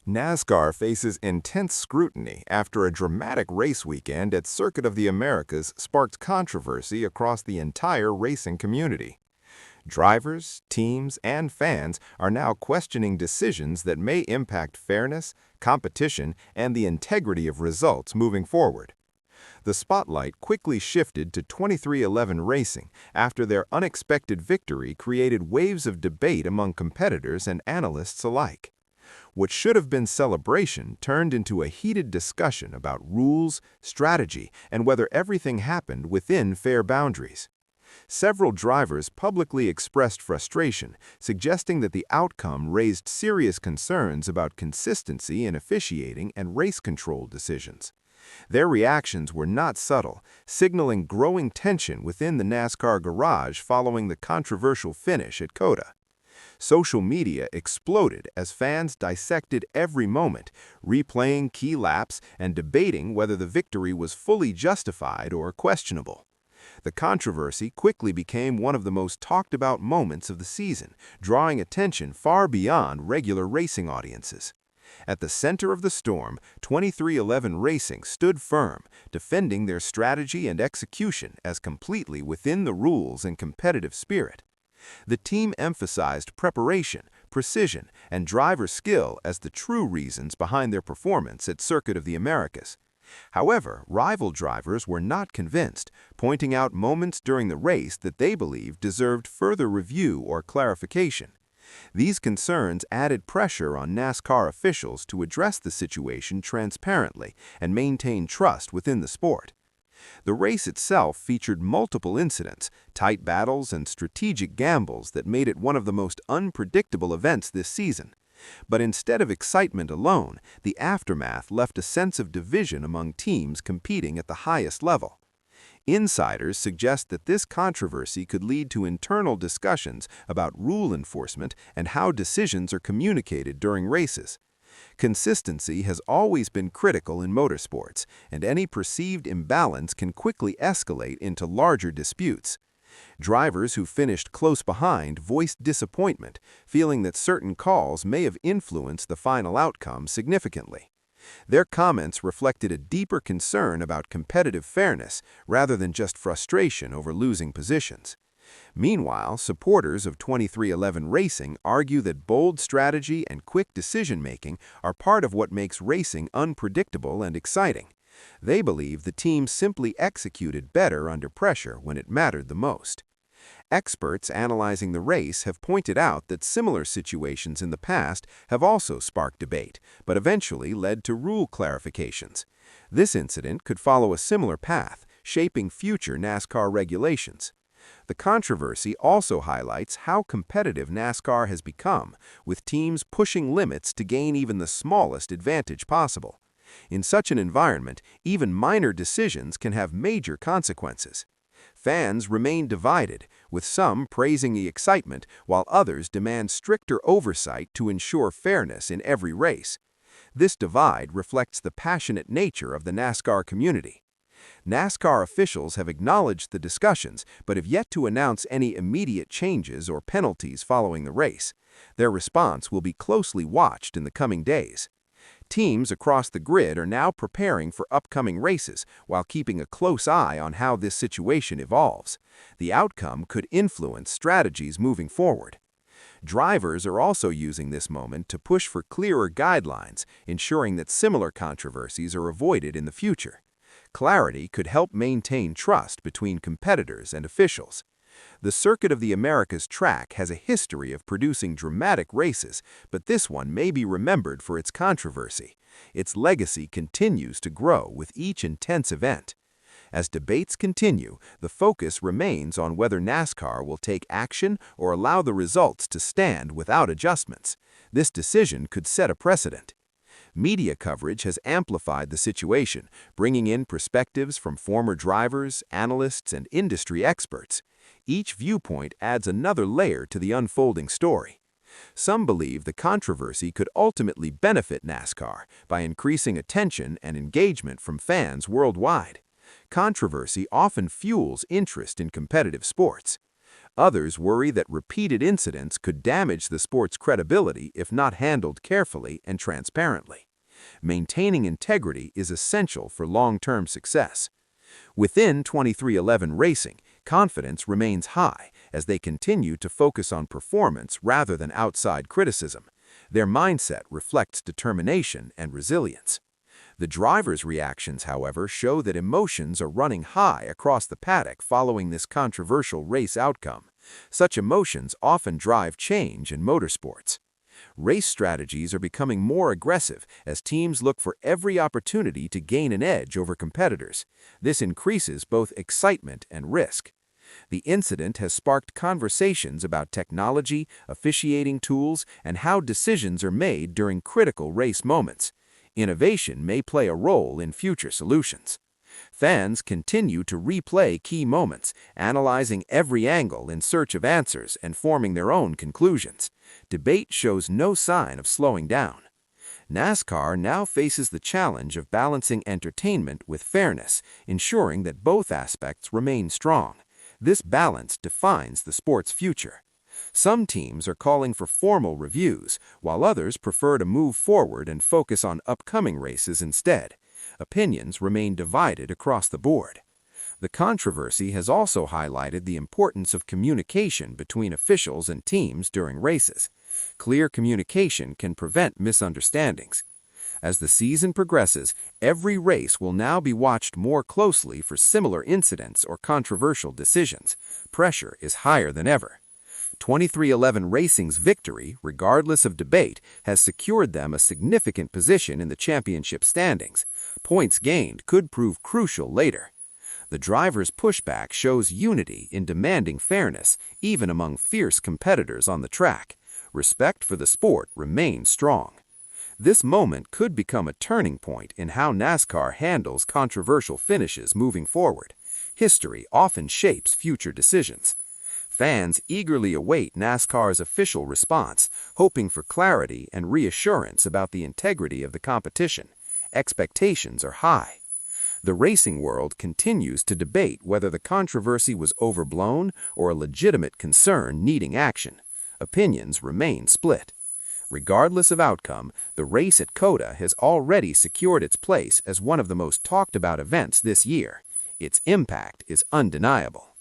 NASCAR faces intense scrutiny after a dramatic race weekend at Circuit of the Americas sparked controversy across the entire racing community. Drivers, teams, and fans are now questioning decisions that may impact fairness, competition, and the integrity of results moving forward. The spotlight quickly shifted to 2311 Racing after their unexpected victory created waves of debate among competitors and analysts alike. What should have been celebration turned into a heated discussion about rules, strategy, and whether everything happened within fair boundaries. Several drivers publicly expressed frustration, suggesting that the outcome raised serious concerns about consistency in officiating and race control decisions. Their reactions were not subtle, signaling growing tension within the NASCAR garage following the controversial finish at COTA. Social media exploded as fans dissected every moment, replaying key laps and debating whether the victory was fully justified or questionable. The controversy quickly became one of the most talked-about moments of the season, drawing attention far beyond regular racing audiences. At the center of the storm, 2311 Racing stood firm, defending their strategy and execution as completely within the rules and competitive spirit. The team emphasized preparation, precision, and driver skill as the true reasons behind their performance at Circuit of the Americas. However, rival drivers were not convinced, pointing out moments during the race that they believed deserved further review or clarification. These concerns added pressure on NASCAR officials to address the situation transparently and maintain trust within the sport. The race itself featured multiple incidents, tight battles, and strategic gambles that made it one of the most unpredictable events this season. But instead of excitement alone, the aftermath left a sense of division among teams competing at the highest level. Insiders suggest that this controversy could lead to internal discussions about rule enforcement and how decisions are communicated during races. Consistency has always been critical in motorsports, and any perceived imbalance can quickly escalate into larger disputes. Drivers who finished close behind voiced disappointment, feeling that certain calls may have influenced the final outcome significantly. Their comments reflected a deeper concern about competitive fairness rather than just frustration over losing positions. Meanwhile, supporters of 2311 Racing argue that bold strategy and quick decision-making are part of what makes racing unpredictable and exciting. They believe the team simply executed better under pressure when it mattered the most. Experts analyzing the race have pointed out that similar situations in the past have also sparked debate, but eventually led to rule clarifications. This incident could follow a similar path, shaping future NASCAR regulations. The controversy also highlights how competitive NASCAR has become, with teams pushing limits to gain even the smallest advantage possible. In such an environment, even minor decisions can have major consequences. Fans remain divided, with some praising the excitement while others demand stricter oversight to ensure fairness in every race. This divide reflects the passionate nature of the NASCAR community. NASCAR officials have acknowledged the discussions but have yet to announce any immediate changes or penalties following the race. Their response will be closely watched in the coming days. Teams across the grid are now preparing for upcoming races while keeping a close eye on how this situation evolves. The outcome could influence strategies moving forward. Drivers are also using this moment to push for clearer guidelines, ensuring that similar controversies are avoided in the future. Clarity could help maintain trust between competitors and officials. The Circuit of the Americas track has a history of producing dramatic races, but this one may be remembered for its controversy. Its legacy continues to grow with each intense event. As debates continue, the focus remains on whether NASCAR will take action or allow the results to stand without adjustments. This decision could set a precedent. Media coverage has amplified the situation, bringing in perspectives from former drivers, analysts, and industry experts. Each viewpoint adds another layer to the unfolding story. Some believe the controversy could ultimately benefit NASCAR by increasing attention and engagement from fans worldwide. Controversy often fuels interest in competitive sports. Others worry that repeated incidents could damage the sport's credibility if not handled carefully and transparently. Maintaining integrity is essential for long-term success. Within 23XI Racing, confidence remains high as they continue to focus on performance rather than outside criticism. Their mindset reflects determination and resilience. The drivers' reactions, however, show that emotions are running high across the paddock following this controversial race outcome. Such emotions often drive change in motorsports. Race strategies are becoming more aggressive as teams look for every opportunity to gain an edge over competitors. This increases both excitement and risk. The incident has sparked conversations about technology, officiating tools, and how decisions are made during critical race moments. Innovation may play a role in future solutions. Fans continue to replay key moments, analyzing every angle in search of answers and forming their own conclusions. Debate shows no sign of slowing down. NASCAR now faces the challenge of balancing entertainment with fairness, ensuring that both aspects remain strong. This balance defines the sport's future. Some teams are calling for formal reviews, while others prefer to move forward and focus on upcoming races instead. Opinions remain divided across the board. The controversy has also highlighted the importance of communication between officials and teams during races. Clear communication can prevent misunderstandings. As the season progresses, every race will now be watched more closely for similar incidents or controversial decisions. Pressure is higher than ever. 23XI Racing's victory, regardless of debate, has secured them a significant position in the championship standings. Points gained could prove crucial later. The drivers' pushback shows unity in demanding fairness, even among fierce competitors on the track. Respect for the sport remains strong. This moment could become a turning point in how NASCAR handles controversial finishes moving forward. History often shapes future decisions. Fans eagerly await NASCAR's official response, hoping for clarity and reassurance about the integrity of the competition. Expectations are high. The racing world continues to debate whether the controversy was overblown or a legitimate concern needing action. Opinions remain split. Regardless of outcome, the race at COTA has already secured its place as one of the most talked about events this year. Its impact is undeniable.